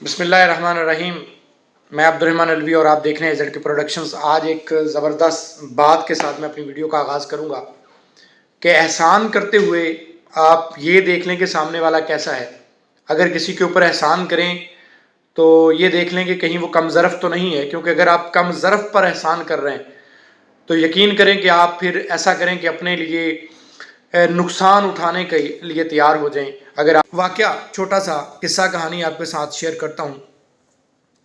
बिस्मिल्लाहिर्रहमानिर्रहीम। मैं अब्दुर्रहमान अलवी और आप देख रहे हैं जेड के प्रोडक्शंस। आज एक ज़बरदस्त बात के साथ मैं अपनी वीडियो का आगाज़ करूंगा कि एहसान करते हुए आप ये देख लें कि सामने वाला कैसा है। अगर किसी के ऊपर एहसान करें तो ये देख लें कि कहीं वो कम ज़रफ़ तो नहीं है, क्योंकि अगर आप कम ज़रफ़ पर एहसान कर रहे हैं तो यकीन करें कि आप फिर ऐसा करें कि अपने लिए नुकसान उठाने के लिए तैयार हो जाएं। अगर आप वाक़या छोटा सा किस्सा कहानी आपके साथ शेयर करता हूं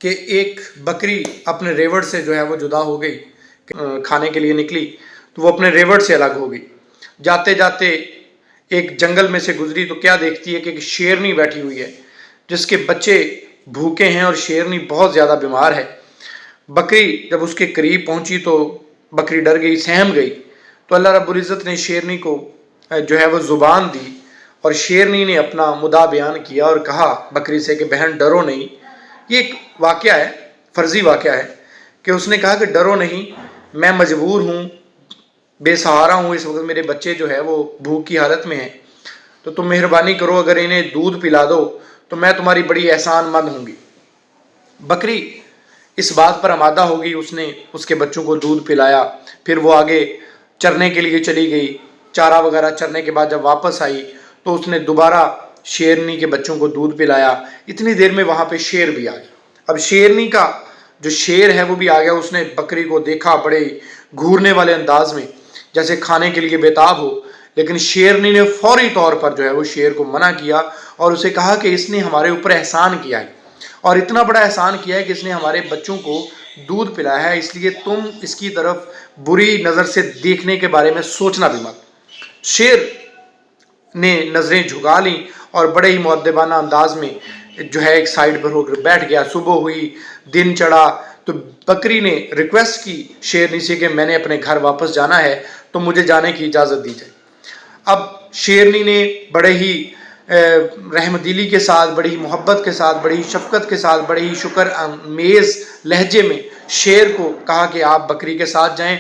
कि एक बकरी अपने रेवड़ से जो है वो जुदा हो गई, खाने के लिए निकली तो वो अपने रेवड़ से अलग हो गई। जाते जाते एक जंगल में से गुजरी तो क्या देखती है कि एक शेरनी बैठी हुई है जिसके बच्चे भूखे हैं और शेरनी बहुत ज़्यादा बीमार है। बकरी जब उसके करीब पहुंची तो बकरी डर गई, सहम गई। तो अल्लाह रब्बुल इज़्ज़त ने शेरनी को जो है वो ज़ुबान दी और शेरनी ने अपना मुद्दा बयान किया और कहा बकरी से कि बहन डरो नहीं। ये एक वाक़या है, फ़र्ज़ी वाक़या है कि उसने कहा कि डरो नहीं, मैं मजबूर हूँ, बेसहारा हूँ, इस वक्त मेरे बच्चे जो है वो भूख की हालत में हैं, तो तुम मेहरबानी करो, अगर इन्हें दूध पिला दो तो मैं तुम्हारी बड़ी एहसानमंद होंगी। बकरी इस बात पर आमादा होगी, उसने उसके बच्चों को दूध पिलाया। फिर वो आगे चरने के लिए चली गई। चारा वगैरह चरने के बाद जब वापस आई तो उसने दोबारा शेरनी के बच्चों को दूध पिलाया। इतनी देर में वहाँ पे शेर भी आ गया। अब शेरनी का जो शेर है वो भी आ गया। उसने बकरी को देखा बड़े घूरने वाले अंदाज में, जैसे खाने के लिए बेताब हो, लेकिन शेरनी ने फौरी तौर पर जो है वो शेर को मना किया और उसे कहा कि इसने हमारे ऊपर एहसान किया है और इतना बड़ा एहसान किया है कि इसने हमारे बच्चों को दूध पिलाया है, इसलिए तुम इसकी तरफ बुरी नज़र से देखने के बारे में सोचना भी मत। शेर ने नज़रें झुका ली और बड़े ही मुअद्दबाना अंदाज में जो है एक साइड पर होकर बैठ गया। सुबह हुई, दिन चढ़ा तो बकरी ने रिक्वेस्ट की शेरनी से कि मैंने अपने घर वापस जाना है तो मुझे जाने की इजाज़त दी जाए। अब शेरनी ने बड़े ही रहमदिली के साथ, बड़ी ही मोहब्बत के साथ, बड़ी ही शफकत के साथ, बड़े ही शुक्र अमेज़ लहजे में शेर को कहा कि आप बकरी के साथ जाएं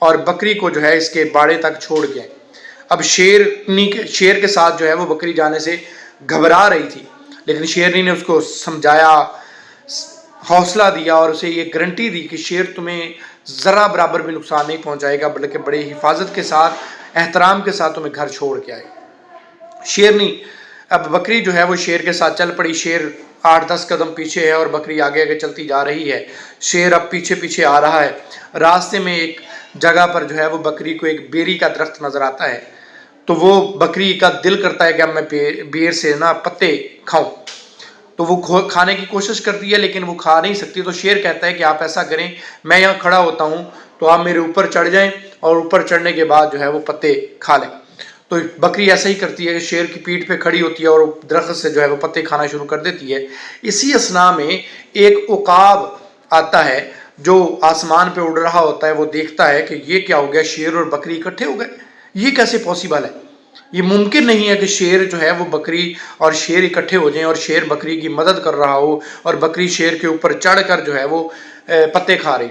और बकरी को जो है इसके बाड़े तक छोड़ के आएं। अब शेर के साथ जो है वो बकरी जाने से घबरा रही थी, लेकिन शेरनी ने उसको समझाया, हौसला दिया और उसे ये गारंटी दी कि शेर तुम्हें ज़रा बराबर भी नुकसान नहीं पहुंचाएगा, बल्कि बड़ी हिफाजत के साथ, एहतराम के साथ तुम्हें घर छोड़ के आएगा। शेरनी अब बकरी जो है वो शेर के साथ चल पड़ी। शेर 8-10 कदम पीछे है और बकरी आगे आगे चलती जा रही है। शेर अब पीछे पीछे आ रहा है। रास्ते में एक जगह पर जो है वो बकरी को एक बेरी का दरख्त नज़र आता है, तो वो बकरी का दिल करता है कि अब मैं बेर से ना पत्ते खाऊं। तो वो खाने की कोशिश करती है लेकिन वो खा नहीं सकती। तो शेर कहता है कि आप ऐसा करें, मैं यहाँ खड़ा होता हूँ तो आप मेरे ऊपर चढ़ जाएं और ऊपर चढ़ने के बाद जो है वो पत्ते खा लें। तो बकरी ऐसा ही करती है कि शेर की पीठ पे खड़ी होती है और दरख्त से जो है वो पत्ते खाना शुरू कर देती है। इसी असना में एक उकाब आता है जो आसमान पे उड़ रहा होता है। वो देखता है कि ये क्या हो गया, शेर और बकरी इकट्ठे हो गए, ये कैसे पॉसिबल है, ये मुमकिन नहीं है कि शेर जो है वो बकरी और शेर इकट्ठे हो जाएं और शेर बकरी की मदद कर रहा हो और बकरी शेर के ऊपर चढ़कर जो है वो पत्ते खा रही।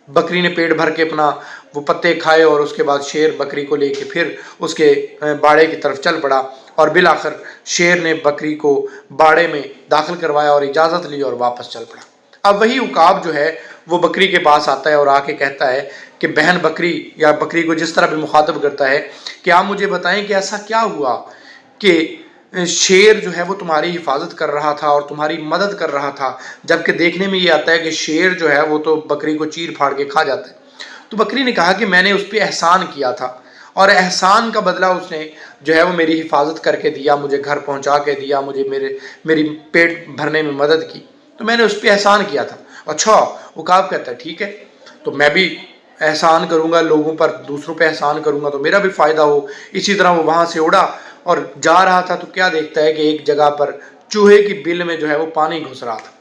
बकरी ने पेट भर के अपना वो पत्ते खाए और उसके बाद शेर बकरी को लेके फिर उसके बाड़े की तरफ चल पड़ा और बिलाखिर शेर ने बकरी को बाड़े में दाखिल करवाया और इजाज़त ली और वापस चल पड़ा। अब वही उकाब जो है वो बकरी के पास आता है और आके कहता है कि बहन बकरी, या बकरी को जिस तरह भी मुखातब करता है कि आप मुझे बताएं कि ऐसा क्या हुआ कि शेर जो है वो तुम्हारी हिफाजत कर रहा था और तुम्हारी मदद कर रहा था, जबकि देखने में ये आता है कि शेर जो है वो तो बकरी को चीर फाड़ के खा जाता है। तो बकरी ने कहा कि मैंने उस पर एहसान किया था और एहसान का बदला उसने जो है वो मेरी हिफाजत करके दिया, मुझे घर पहुंचा के दिया, मुझे मेरी पेट भरने में मदद की, तो मैंने उस पर एहसान किया था। अच्छा, उकाब कहता है ठीक है, तो मैं भी एहसान करूँगा लोगों पर, दूसरों पे एहसान करूँगा तो मेरा भी फ़ायदा हो। इसी तरह वो वहाँ से उड़ा और जा रहा था तो क्या देखता है कि एक जगह पर चूहे की बिल में जो है वो पानी घुस रहा था।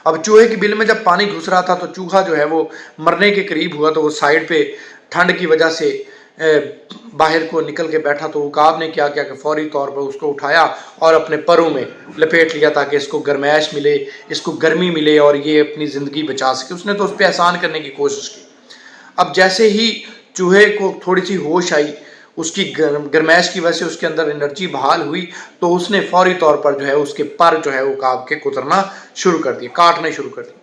अब चूहे की बिल में जब पानी घुस रहा था तो चूहा जो है वो मरने के करीब हुआ, तो वो साइड पे ठंड की वजह से बाहर को निकल के बैठा। तो उकाब ने क्या किया कि फौरी तौर पर उसको उठाया और अपने परों में लपेट लिया ताकि इसको गर्माइश मिले, इसको गर्मी मिले और ये अपनी ज़िंदगी बचा सके। उसने तो उस पर एहसान करने की कोशिश की। अब जैसे ही चूहे को थोड़ी सी होश आई, اس کی گرمائش کی وجہ سے اس کے اندر انرجی بحال ہوئی تو اس نے فوری طور پر جو ہے اس کے پر جو ہے عقاب کے کترنا شروع کر دیے، کاٹنا شروع کر دیے۔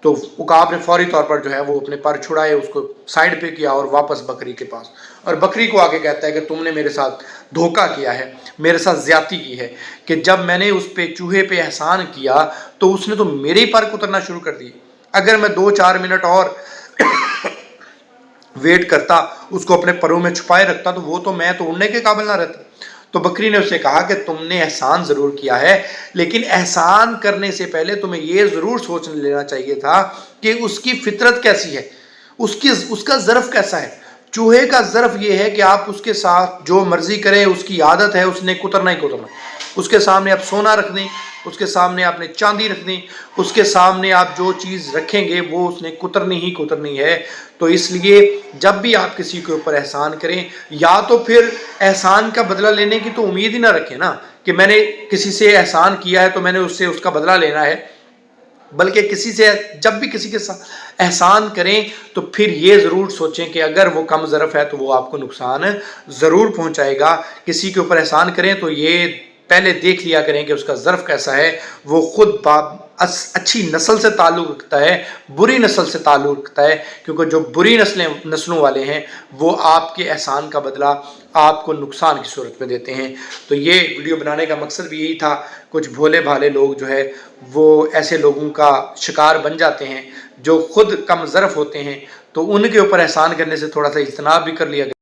تو عقاب نے فوری طور پر جو ہے وہ اپنے پر چھڑائے، اس کو سائڈ پہ کیا اور واپس بکری کے پاس، اور بکری کو آ کے کہتا ہے کہ تم نے میرے ساتھ دھوکہ کیا ہے، میرے ساتھ زیادتی کی ہے، کہ جب میں نے اس پہ چوہے پہ احسان کیا تو اس نے تو میرے ہی پر کترنا شروع کر دی۔ اگر میں 2-4 منٹ اور ویٹ کرتا، اس کو اپنے پروں میں چھپائے رکھتا تو وہ تو میں تو اڑنے کے قابل نہ رہتا۔ تو بکری نے اسے کہا کہ تم نے احسان ضرور کیا ہے، لیکن احسان کرنے سے پہلے تمہیں یہ ضرور سوچ لینا چاہیے تھا کہ اس کی فطرت کیسی ہے، اس کا ظرف کیسا ہے۔ چوہے کا ظرف یہ ہے کہ آپ اس کے ساتھ جو مرضی کریں، اس کی عادت ہے اس نے کترنا ہی کترنا۔ اس کے سامنے آپ سونا رکھ دیں، اس کے سامنے آپ نے چاندی رکھ دیں، اس کے سامنے آپ جو چیز رکھیں گے وہ اس نے کترنی ہی کترنی ہے۔ تو اس لیے جب بھی آپ کسی کے اوپر احسان کریں، یا تو پھر احسان کا بدلہ لینے کی تو امید ہی نہ رکھیں نا، کہ میں نے کسی سے احسان کیا ہے تو میں نے اس سے اس کا بدلہ لینا ہے، بلکہ کسی سے جب بھی کسی کے ساتھ احسان کریں تو پھر یہ ضرور سوچیں کہ اگر وہ کم ظرف ہے تو وہ آپ کو نقصان ضرور پہنچائے گا۔ کسی کے اوپر احسان کریں تو یہ پہلے دیکھ لیا کریں کہ اس کا ظرف کیسا ہے، وہ خود اچھی نسل سے تعلق رکھتا ہے، بری نسل سے تعلق رکھتا ہے، کیونکہ جو بری نسلوں والے ہیں وہ آپ کے احسان کا بدلہ آپ کو نقصان کی صورت میں دیتے ہیں۔ تو یہ ویڈیو بنانے کا مقصد بھی یہی تھا۔ کچھ بھولے بھالے لوگ جو ہے وہ ایسے لوگوں کا شکار بن جاتے ہیں جو خود کم ظرف ہوتے ہیں، تو ان کے اوپر احسان کرنے سے تھوڑا سا اجتناب بھی کر لیا گیا۔